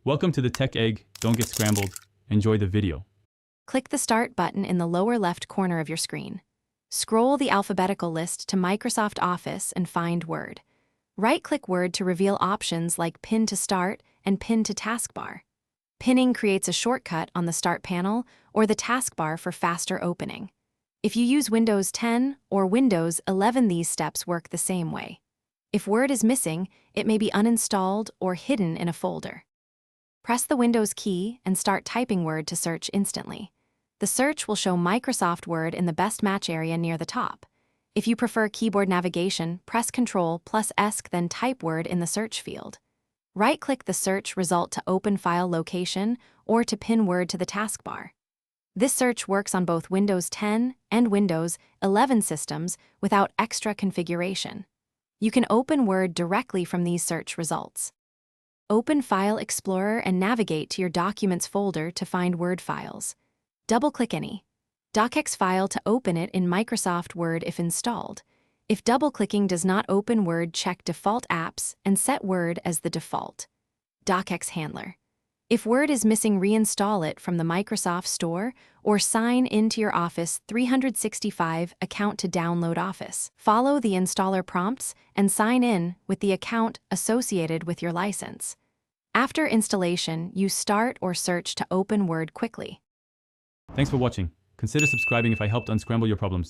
Welcome to the Tech Egg. Don't get scrambled. Enjoy the video. Click the Start button in the lower left corner of your screen. Scroll the alphabetical list to Microsoft Office and find Word. Right-click Word to reveal options like Pin to Start and Pin to Taskbar. Pinning creates a shortcut on the Start panel or the taskbar for faster opening. If you use Windows 10 or Windows 11, these steps work the same way. If Word is missing, it may be uninstalled or hidden in a folder. Press the Windows key and start typing Word to search instantly. The search will show Microsoft Word in the best match area near the top. If you prefer keyboard navigation, press Ctrl+ESC, then type Word in the search field. Right-click the search result to open file location or to pin Word to the taskbar. This search works on both Windows 10 and Windows 11 systems without extra configuration. You can open Word directly from these search results. Open File Explorer and navigate to your Documents folder to find Word files. Double-click any docx file to open it in Microsoft Word if installed. If double-clicking does not open Word, check Default Apps and set Word as the default. Docx Handler. If Word is missing, reinstall it from the Microsoft Store or sign into your Office 365 account to download Office. Follow the installer prompts and sign in with the account associated with your license. After installation, use Start or Search to open Word quickly. Thanks for watching. Consider subscribing if I helped unscramble your problems.